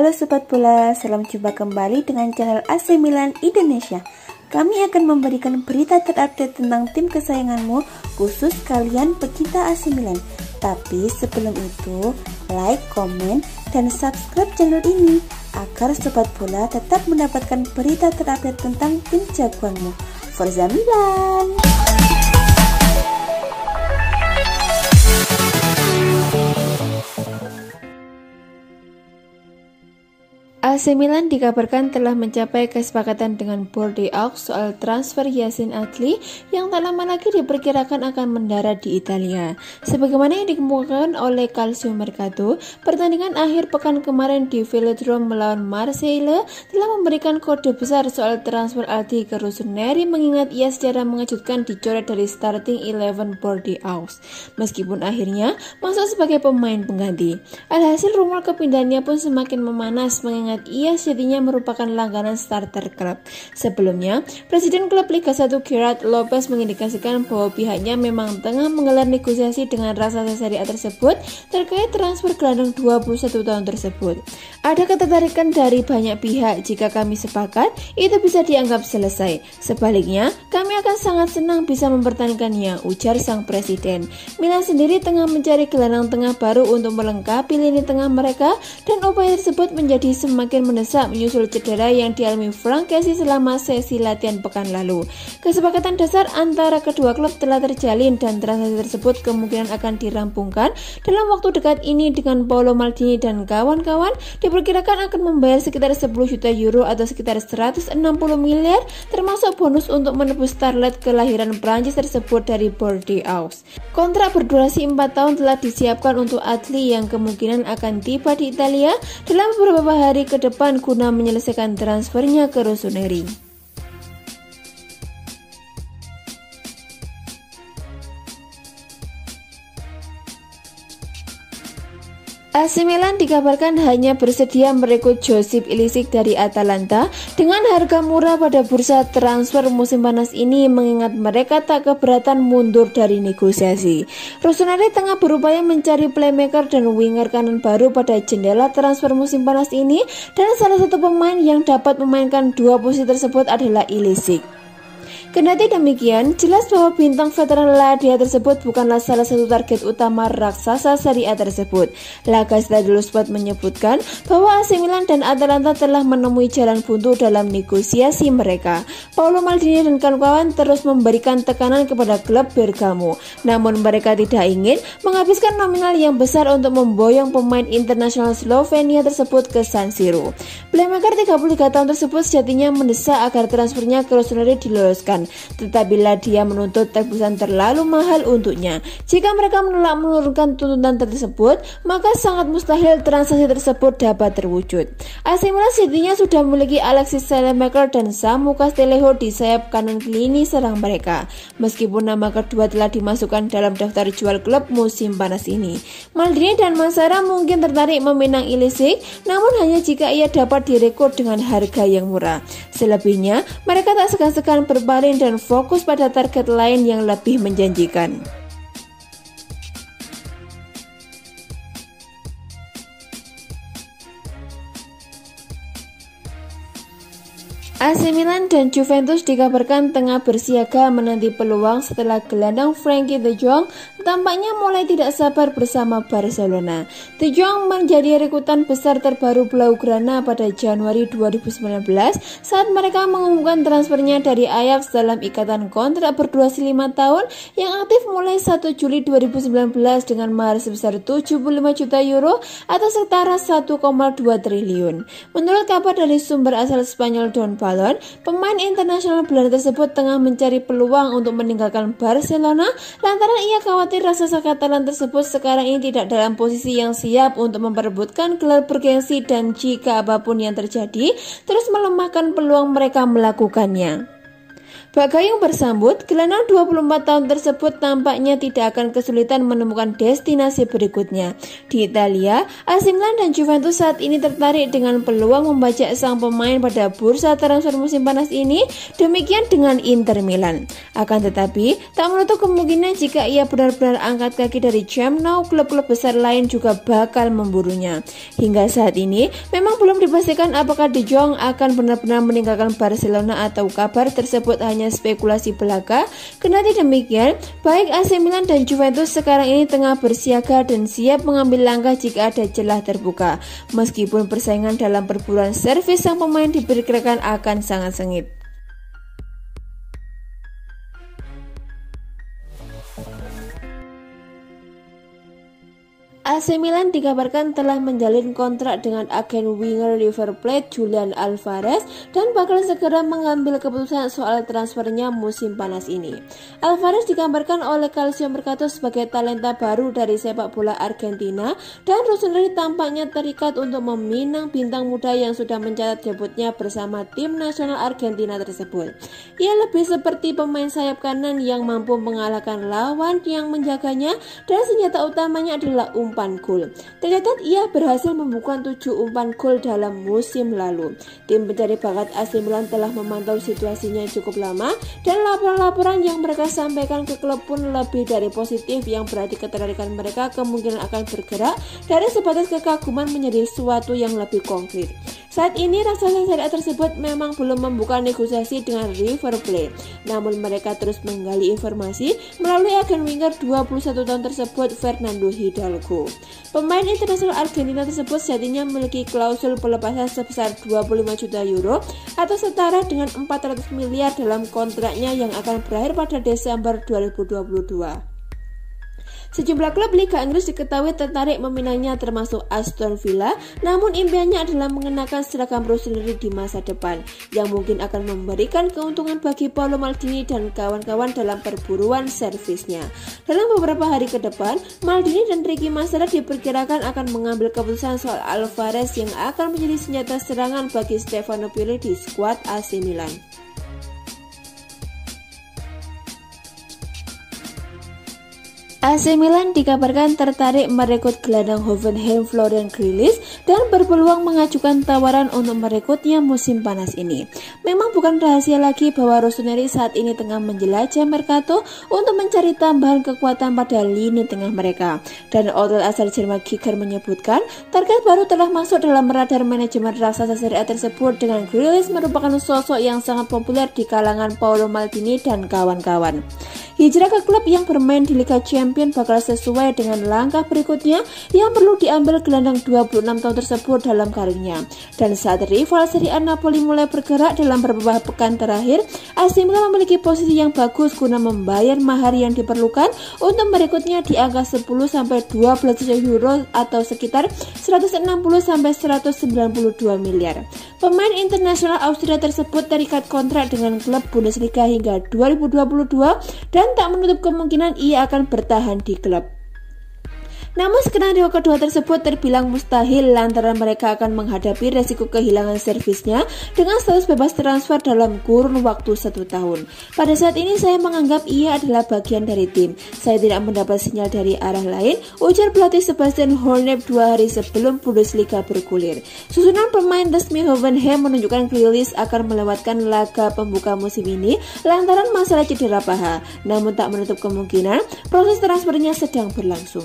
Halo Sobat Bola, salam jumpa kembali dengan channel AC Milan Indonesia. Kami akan memberikan berita terupdate tentang tim kesayanganmu, khusus kalian pecinta AC Milan. Tapi sebelum itu, like, komen, dan subscribe channel ini agar Sobat Bola tetap mendapatkan berita terupdate tentang tim jagoanmu. Forza Milan! AC Milan dikabarkan telah mencapai kesepakatan dengan Bordeaux soal transfer Yacine Adli yang tak lama lagi diperkirakan akan mendarat di Italia. Sebagaimana yang dikemukakan oleh Calcio Mercato, pertandingan akhir pekan kemarin di Velodrome melawan Marseille telah memberikan kode besar soal transfer Adli ke Rossoneri, mengingat ia secara mengejutkan dicoret dari starting 11 Bordeaux, meskipun akhirnya masuk sebagai pemain pengganti. Alhasil rumor kepindahannya pun semakin memanas, mengingat ia sejatinya merupakan langganan starter klub. Sebelumnya, Presiden klub Liga 1 Gerard Lopez mengindikasikan bahwa pihaknya memang tengah menggelar negosiasi dengan raksasa Serie A tersebut terkait transfer gelandang 21 tahun tersebut. Ada ketertarikan dari banyak pihak. Jika kami sepakat, itu bisa dianggap selesai. Sebaliknya, kami akan sangat senang bisa mempertahankannya, ujar sang presiden. Milan sendiri tengah mencari gelandang tengah baru untuk melengkapi lini tengah mereka, dan upaya tersebut menjadi semakin mendesak menyusul cedera yang dialami Franck Kessie selama sesi latihan pekan lalu. Kesepakatan dasar antara kedua klub telah terjalin dan transaksi tersebut kemungkinan akan dirampungkan dalam waktu dekat ini, dengan Paolo Maldini dan kawan-kawan diperkirakan akan membayar sekitar 10 juta euro atau sekitar 160 miliar, termasuk bonus untuk menebus starlet kelahiran Prancis tersebut dari Bordeaux. Kontrak berdurasi 4 tahun telah disiapkan untuk Adli yang kemungkinan akan tiba di Italia dalam beberapa hari ke depan guna menyelesaikan transfernya ke Rossoneri. AC Milan dikabarkan hanya bersedia merekrut Josip Ilicic dari Atalanta dengan harga murah pada bursa transfer musim panas ini, mengingat mereka tak keberatan mundur dari negosiasi. Rossoneri tengah berupaya mencari playmaker dan winger kanan baru pada jendela transfer musim panas ini, dan salah satu pemain yang dapat memainkan dua posisi tersebut adalah Ilicic. Kendati demikian, jelas bahwa bintang veteran La Dia tersebut bukanlah salah satu target utama raksasa Serie A tersebut. La Gazzetta dello Sport menyebutkan bahwa AC Milan dan Atalanta telah menemui jalan buntu dalam negosiasi mereka. Paolo Maldini dan kawan-kawan terus memberikan tekanan kepada klub Bergamo, namun mereka tidak ingin menghabiskan nominal yang besar untuk memboyong pemain internasional Slovenia tersebut ke San Siro. Playmaker 33 tahun tersebut sejatinya mendesak agar transfernya ke Rossoneri diloloskan, tetapi Dia menuntut tebusan terlalu mahal untuknya. Jika mereka menolak menurunkan tuntutan tersebut, maka sangat mustahil transaksi tersebut dapat terwujud. AC Milan sejatinya sudah memiliki Alexis Saelemaekers dan Samu Castillejo di sayap kanan lini serang mereka, meskipun nama kedua telah dimasukkan dalam daftar jual klub musim panas ini. Maldini dan Massara mungkin tertarik meminang Ilicic, namun hanya jika ia dapat direkrut dengan harga yang murah. Selebihnya, mereka tak segan-segan berpaling dan fokus pada target lain yang lebih menjanjikan. AC Milan dan Juventus dikabarkan tengah bersiaga menanti peluang setelah gelandang Frenkie de Jong tampaknya mulai tidak sabar bersama Barcelona. De Jong menjadi rekrutan besar terbaru Blaugrana pada Januari 2019 saat mereka mengumumkan transfernya dari Ajax dalam ikatan kontrak berdurasi 5 tahun yang aktif mulai 1 Juli 2019 dengan mahar sebesar 75 juta euro atau setara 1,2 triliun. Menurut kabar dari sumber asal Spanyol Don Balon, pemain internasional Belanda tersebut tengah mencari peluang untuk meninggalkan Barcelona lantaran ia khawatir raksasa Katalan tersebut sekarang ini tidak dalam posisi yang siap untuk memperebutkan gelar bergengsi, dan jika apapun yang terjadi terus melemahkan peluang mereka melakukannya. Bagayung bersambut, gelandang 24 tahun tersebut tampaknya tidak akan kesulitan menemukan destinasi berikutnya. Di Italia, AC Milan dan Juventus saat ini tertarik dengan peluang membajak sang pemain pada bursa transfer musim panas ini, demikian dengan Inter Milan. Akan tetapi, tak menutup kemungkinan jika ia benar-benar angkat kaki dari Camp Nou, klub-klub besar lain juga bakal memburunya. Hingga saat ini, memang belum dipastikan apakah De Jong akan benar-benar meninggalkan Barcelona atau kabar tersebut hanya spekulasi belaka. Kendati demikian, baik AC Milan dan Juventus sekarang ini tengah bersiaga dan siap mengambil langkah jika ada celah terbuka. Meskipun persaingan dalam perburuan servis sang pemain diperkirakan akan sangat sengit. AC Milan dikabarkan telah menjalin kontrak dengan agen winger River Plate Julian Alvarez dan bakal segera mengambil keputusan soal transfernya musim panas ini. Alvarez dikabarkan oleh Calcio Mercato sebagai talenta baru dari sepak bola Argentina dan Rossoneri tampaknya terikat untuk meminang bintang muda yang sudah mencatat debutnya bersama tim nasional Argentina tersebut. Ia lebih seperti pemain sayap kanan yang mampu mengalahkan lawan yang menjaganya dan senjata utamanya adalah umpan gol. Tercatat ia berhasil membuka 7 umpan gol dalam musim lalu. Tim pencari bakat AC Milan telah memantau situasinya cukup lama dan laporan-laporan yang mereka sampaikan ke klub pun lebih dari positif, yang berarti ketertarikan mereka kemungkinan akan bergerak dari sebatas kekaguman menjadi sesuatu yang lebih konkret. Saat ini raksasa Serie A tersebut memang belum membuka negosiasi dengan River Plate, namun mereka terus menggali informasi melalui agen winger 21 tahun tersebut, Fernando Hidalgo. Pemain internasional Argentina tersebut sejatinya memiliki klausul pelepasan sebesar 25 juta euro atau setara dengan 400 miliar dalam kontraknya yang akan berakhir pada Desember 2022. Sejumlah klub Liga Inggris diketahui tertarik meminangnya termasuk Aston Villa, namun impiannya adalah mengenakan seragam Rossoneri di masa depan, yang mungkin akan memberikan keuntungan bagi Paolo Maldini dan kawan-kawan dalam perburuan servisnya. Dalam beberapa hari ke depan, Maldini dan Ricky Massara diperkirakan akan mengambil keputusan soal Alvarez yang akan menjadi senjata serangan bagi Stefano Pioli di skuad AC Milan. AC Milan dikabarkan tertarik merekrut gelandang Hoffenheim Florian Grillitsch dan berpeluang mengajukan tawaran untuk merekrutnya musim panas ini. Memang bukan rahasia lagi bahwa Rossoneri saat ini tengah menjelajah Mercato untuk mencari tambahan kekuatan pada lini tengah mereka. Dan outlet asal Jerman Kicker menyebutkan target baru telah masuk dalam radar manajemen raksasa Serie A tersebut, dengan Grillitsch merupakan sosok yang sangat populer di kalangan Paolo Maldini dan kawan-kawan. Hijrah ke klub yang bermain di Liga Champions bakal sesuai dengan langkah berikutnya yang perlu diambil gelandang 26 tahun tersebut dalam karirnya. Dan saat rival Serie A Napoli mulai bergerak dalam beberapa pekan terakhir, AC Milan memiliki posisi yang bagus guna membayar mahar yang diperlukan untuk merekrutnya di angka 10-12 juta euro atau sekitar 160-192 miliar. Pemain internasional Austria tersebut terikat kontrak dengan klub Bundesliga hingga 2022 dan tak menutup kemungkinan ia akan bertahan di klub. Namun skenario kedua tersebut terbilang mustahil lantaran mereka akan menghadapi resiko kehilangan servisnya dengan status bebas transfer dalam kurun waktu 1 tahun. Pada saat ini saya menganggap ia adalah bagian dari tim. Saya tidak mendapat sinyal dari arah lain, ujar pelatih Sebastian Hornep 2 hari sebelum Bundesliga bergulir. Susunan pemain resmi Hoffenheim menunjukkan Grillitsch akan melewatkan laga pembuka musim ini lantaran masalah cedera paha. Namun tak menutup kemungkinan proses transfernya sedang berlangsung.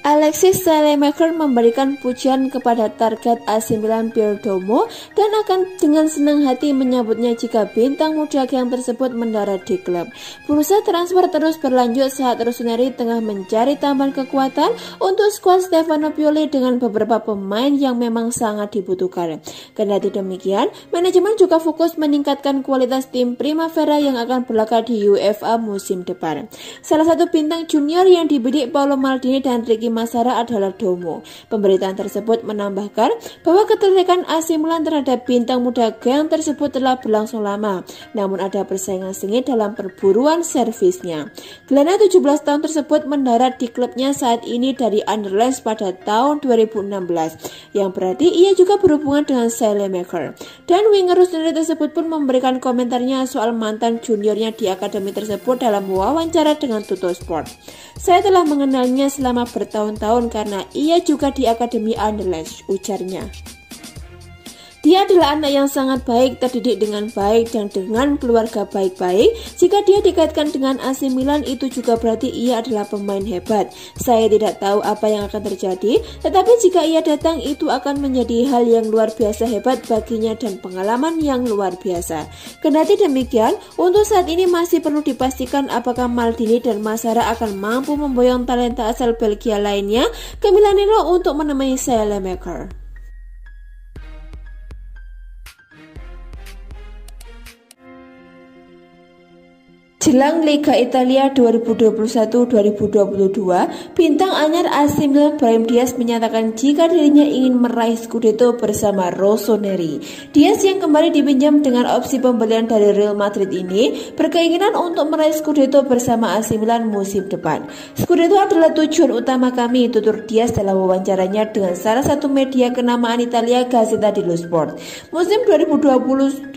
Alexis Saelemaekers memberikan pujian kepada target AC Milan Perdomo dan akan dengan senang hati menyambutnya jika bintang muda yang tersebut mendarat di klub. Bursa transfer terus berlanjut saat Rossoneri tengah mencari tambahan kekuatan untuk skuad Stefano Pioli dengan beberapa pemain yang memang sangat dibutuhkan. Kendati demikian, manajemen juga fokus meningkatkan kualitas tim Primavera yang akan berlaga di UEFA musim depan. Salah satu bintang junior yang dibidik Paolo Maldini dan Ricky Masara adalah Domo. Pemberitaan tersebut menambahkan bahwa ketertarikan AC Milan terhadap bintang muda Genk tersebut telah berlangsung lama, namun ada persaingan sengit dalam perburuan servisnya. Gelandang 17 tahun tersebut mendarat di klubnya saat ini dari Anderlecht pada tahun 2016, yang berarti ia juga berhubungan dengan Saelemaekers. Dan winger Rossoneri tersebut pun memberikan komentarnya soal mantan juniornya di akademi tersebut dalam wawancara dengan Tuttosport. Saya telah mengenalnya selama bertahun-tahun karena ia juga di akademi Anderlecht, ujarnya. Dia adalah anak yang sangat baik, terdidik dengan baik dan dengan keluarga baik-baik. Jika dia dikaitkan dengan AC Milan, itu juga berarti ia adalah pemain hebat. Saya tidak tahu apa yang akan terjadi, tetapi jika ia datang, itu akan menjadi hal yang luar biasa hebat baginya dan pengalaman yang luar biasa. Kendati demikian, untuk saat ini masih perlu dipastikan apakah Maldini dan Masara akan mampu memboyong talenta asal Belgia lainnya ke Milanello untuk menemani Saelemaekers. Jelang Liga Italia 2021-2022, bintang anyar AC Milan Brahim Diaz menyatakan jika dirinya ingin meraih Scudetto bersama Rossoneri. Diaz yang kembali dipinjam dengan opsi pembelian dari Real Madrid ini berkeinginan untuk meraih Scudetto bersama AC Milan musim depan. Scudetto adalah tujuan utama kami, tutur Diaz dalam wawancaranya dengan salah satu media kenamaan Italia, Gazzetta dello Sport. Musim 2020-2021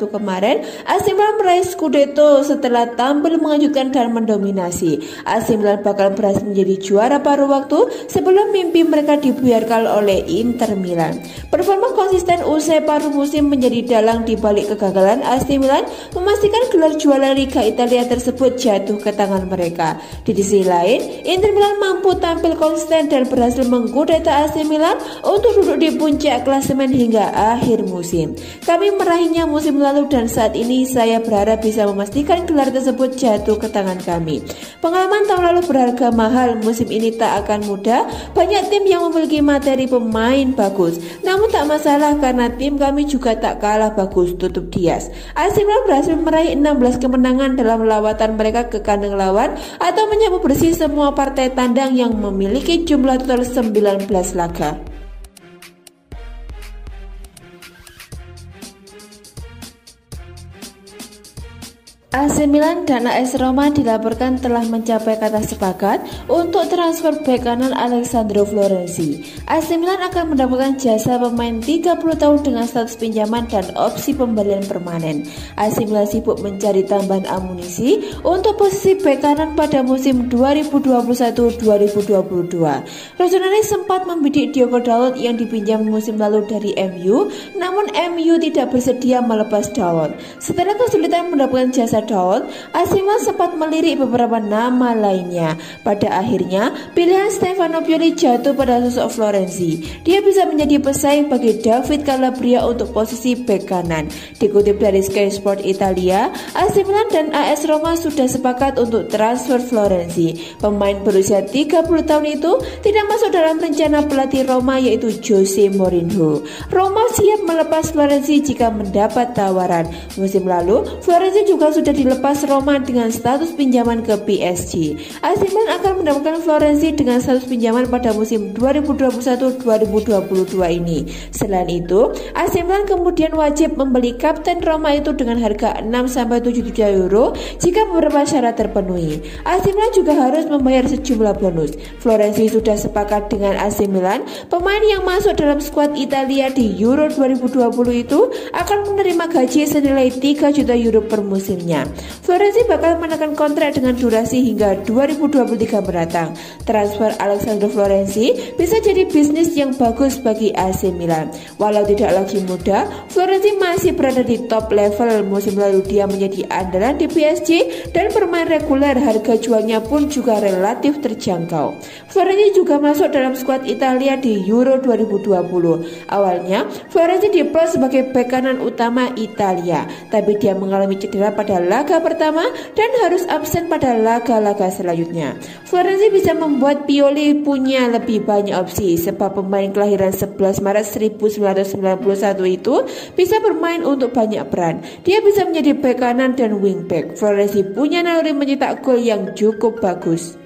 kemarin, AC Milan meraih Scudetto setelah tampil mengejutkan dan mendominasi. AC Milan bakal berhasil menjadi juara paruh waktu sebelum mimpi mereka dibuyarkan oleh Inter Milan. Performa konsisten usai paruh musim menjadi dalang di balik kegagalan AC Milan memastikan gelar juara Liga Italia tersebut jatuh ke tangan mereka. Di sisi lain, Inter Milan mampu tampil konsisten dan berhasil mengkudeta AC Milan untuk duduk di puncak klasemen hingga akhir musim. Kami meraihnya musim lalu dan saat ini saya berharap bisa memastikan gelar tersebut jatuh ke tangan kami. Pengalaman tahun lalu berharga mahal, musim ini tak akan mudah. Banyak tim yang memiliki materi pemain bagus, namun tak masalah karena tim kami juga tak kalah bagus, tutup Diaz. AC Milan berhasil meraih 16 kemenangan dalam lawatan mereka ke kandang lawan atau menyapu bersih semua partai tandang yang memiliki jumlah total 19 laga. AC Milan dan AS Roma dilaporkan telah mencapai kata sepakat untuk transfer bek kanan Alessandro Florenzi. AC Milan akan mendapatkan jasa pemain 30 tahun dengan status pinjaman dan opsi pembelian permanen. AC Milan sibuk mencari tambahan amunisi untuk posisi bek kanan pada musim 2021-2022. Rossoneri sempat membidik Diogo Dalot yang dipinjam musim lalu dari MU, namun MU tidak bersedia melepas Dalot. Setelah kesulitan mendapatkan jasa Dalot, AC Milan sempat melirik beberapa nama lainnya. Pada akhirnya, pilihan Stefano Pioli jatuh pada sosok Florenzi. Dia bisa menjadi pesaing bagi David Calabria untuk posisi bek kanan. Dikutip dari Sky Sport Italia, AC Milan dan AS Roma sudah sepakat untuk transfer Florenzi. Pemain berusia 30 tahun itu tidak masuk dalam rencana pelatih Roma yaitu Jose Mourinho. Roma siap melepas Florenzi jika mendapat tawaran. Musim lalu, Florenzi juga sudah dilepas Roma dengan status pinjaman ke PSG. AC Milan akan mendapatkan Florenzi dengan status pinjaman pada musim 2021-2022 ini. Selain itu, AC Milan kemudian wajib membeli kapten Roma itu dengan harga 6-7 juta euro jika beberapa syarat terpenuhi. AC Milan juga harus membayar sejumlah bonus. Florenzi sudah sepakat dengan AC Milan, pemain yang masuk dalam skuad Italia di Euro 2020 itu akan menerima gaji senilai 3 juta euro per musimnya. Florenzi bakal menekan kontrak dengan durasi hingga 2023 mendatang. Transfer Alessandro Florenzi bisa jadi bisnis yang bagus bagi AC Milan. Walau tidak lagi muda, Florenzi masih berada di top level. Musim lalu dia menjadi andalan di PSG dan bermain reguler, harga jualnya pun juga relatif terjangkau. Florenzi juga masuk dalam skuad Italia di Euro 2020. Awalnya, Florenzi diplot sebagai bek kanan utama Italia, tapi dia mengalami cedera pada laga pertama dan harus absen pada laga-laga selanjutnya. Florenzi bisa membuat Pioli punya lebih banyak opsi sebab pemain kelahiran 11 Maret 1991 itu bisa bermain untuk banyak peran. Dia bisa menjadi bek kanan dan wingback. Florenzi punya naluri mencetak gol yang cukup bagus.